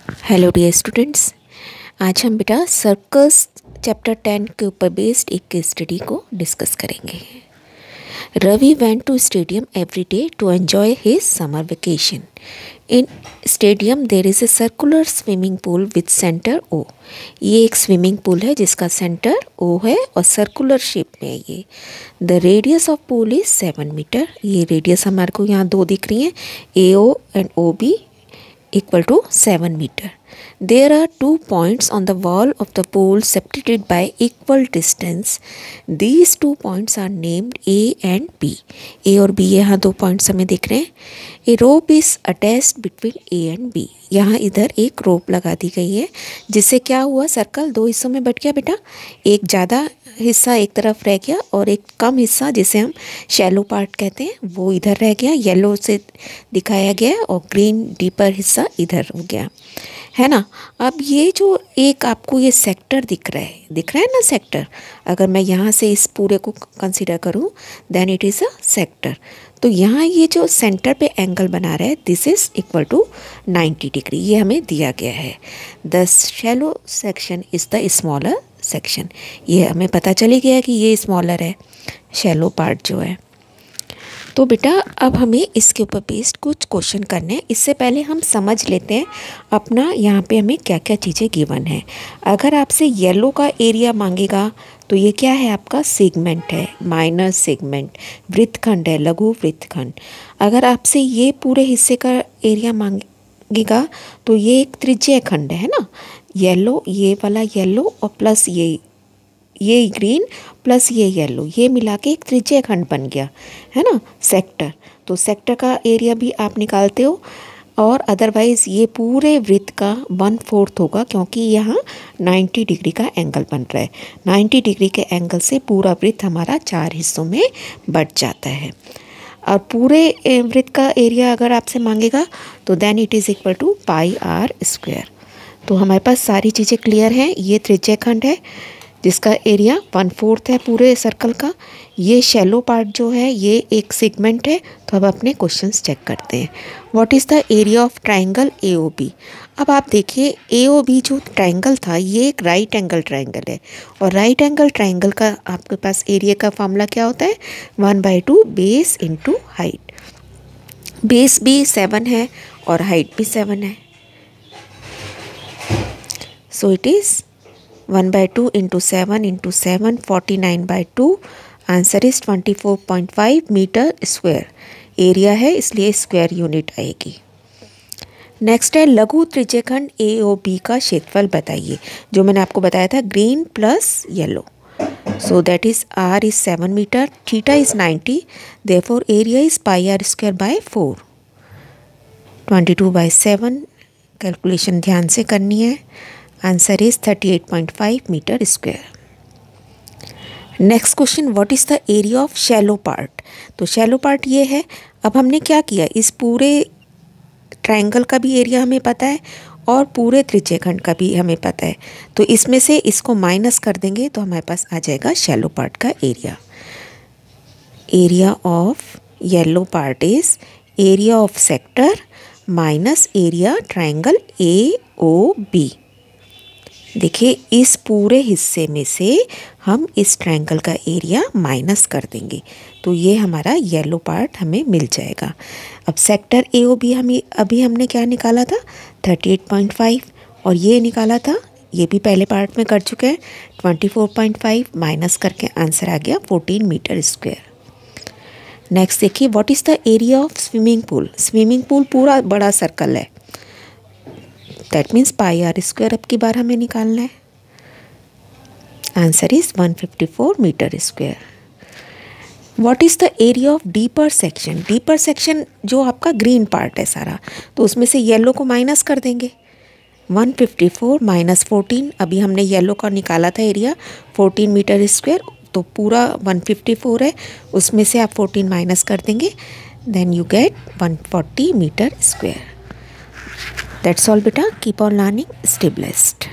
Hello dear students, आज हम बेटा सर्कस चैप्टर 10 के ऊपर बेस्ड एक केस स्टडी को डिस्कस करेंगे। Ravi went to stadium every day to enjoy his summer vacation. In stadium there is a circular swimming pool with centre O. ये एक स्विमिंग पूल है जिसका सेंटर ओ है और सर्कुलर शेप में है ये। The radius of pool is 7 metre. ये रेडियस हमारे को यहाँ दो दिख रही हैं, A O and O B equal to 7 meter. There are 2 points on the wall of the pool separated by equal distance. These 2 points are named A and B. A और B यहाँ दो points हमें दिख रहे हैं। A rope is attached between A and B. यहाँ इधर एक रोप लगा दी गई है जिससे क्या हुआ, सर्कल दो हिस्सों में बट गया बेटा। एक ज़्यादा हिस्सा एक तरफ रह गया और एक कम हिस्सा जिसे हम शैलो पार्ट कहते हैं वो इधर रह गया, येलो से दिखाया गया और ग्रीन डीपर हिस्सा इधर हो गया, है ना। अब ये जो एक आपको ये सेक्टर दिख रहा है ना सेक्टर, अगर मैं यहाँ से इस पूरे को कंसीडर करूँ then it is a sector. तो यहाँ ये जो सेंटर पे एंगल बना रहा है this is equal to 90 degree, ये हमें दिया गया है। The shallow section is the smaller section. ये हमें पता चली गया कि ये स्मॉलर है शैलो पार्ट जो है। तो बेटा अब हमें इसके ऊपर बेस्ड कुछ क्वेश्चन करने हैं। इससे पहले हम समझ लेते हैं अपना यहाँ पे हमें क्या क्या चीज़ें गिवन है। अगर आपसे येलो का एरिया मांगेगा तो ये क्या है, आपका सेगमेंट है, माइनर सेगमेंट, वृत्तखंड है, लघु वृत्तखंड। अगर आपसे ये पूरे हिस्से का एरिया मांगेगा तो ये एक त्रिज्यीय खंड है ना, येलो, ये वाला येलो और प्लस ये ग्रीन प्लस ये येलो, ये मिला के एक त्रिज्यीय खंड बन गया, है ना, सेक्टर। तो सेक्टर का एरिया भी आप निकालते हो और अदरवाइज़ ये पूरे वृत्त का 1/4 होगा क्योंकि यहाँ 90 डिग्री का एंगल बन रहा है। 90 डिग्री के एंगल से पूरा वृत्त हमारा 4 हिस्सों में बट जाता है। और पूरे वृत्त का एरिया अगर आपसे मांगेगा तो then it is equal to πr²। तो हमारे पास सारी चीज़ें क्लियर हैं। ये त्रिज्यीय खंड है जिसका एरिया 1/4 है पूरे सर्कल का। ये शैलो पार्ट जो है ये एक सेगमेंट है। तो अब अपने क्वेश्चंस चेक करते हैं। What is the area of triangle AOB। अब आप देखिए AOB जो ट्राइंगल था ये एक राइट एंगल ट्राइंगल है और राइट एंगल ट्राइंगल का आपके पास एरिया का फॉर्मूला क्या होता है, 1/2 बेस इंटू हाइट। बेस भी 7 है और हाइट भी 7 है, so it is 1/2 into 7 into 7 49/2। Answer is 24.5 metre square. Area है इसलिए स्क्वायर यूनिट आएगी। नेक्स्ट है लघु त्रिज्यखंड AOB का क्षेत्रफल बताइए। जो मैंने आपको बताया था green plus yellow. So that is R is 7 मीटर, theta is 90, therefore area is πr²/4। 22/7 calculation ध्यान से करनी है। Answer is 38.5 metre square. Next question, what is the area of shallow part. तो शैलो पार्ट ये है। अब हमने क्या किया, इस पूरे ट्रायंगल का भी एरिया हमें पता है और पूरे त्रिज्यखंड का भी हमें पता है। तो इसमें से इसको माइनस कर देंगे तो हमारे पास आ जाएगा शैलो पार्ट का area. Area of yellow part is area of sector minus area triangle AOB। देखिए इस पूरे हिस्से में से हम इस ट्रायंगल का एरिया माइनस कर देंगे तो ये हमारा येलो पार्ट हमें मिल जाएगा। अब सेक्टर AOB हमें अभी हमने क्या निकाला था 38.5 और ये निकाला था, ये भी पहले पार्ट में कर चुके हैं, 24.5 माइनस करके आंसर आ गया 14 मीटर स्क्वायर। नेक्स्ट देखिए what is the area of swimming pool. Swimming pool पूरा बड़ा सर्कल है, दैट मीन्स πr² अब की बार हमें निकालना है। Answer is 154 metre square. What is the area of deeper section. Deeper section जो आपका ग्रीन पार्ट है सारा, तो उसमें से येलो को माइनस कर देंगे। 154 माइनस 14, अभी हमने येलो का निकाला था एरिया 14 मीटर स्क्वायर, तो पूरा 154 है, उसमें से आप 14 माइनस कर देंगे, then you get 140 metre square. That's all beta. Keep on learning. Stay blessed.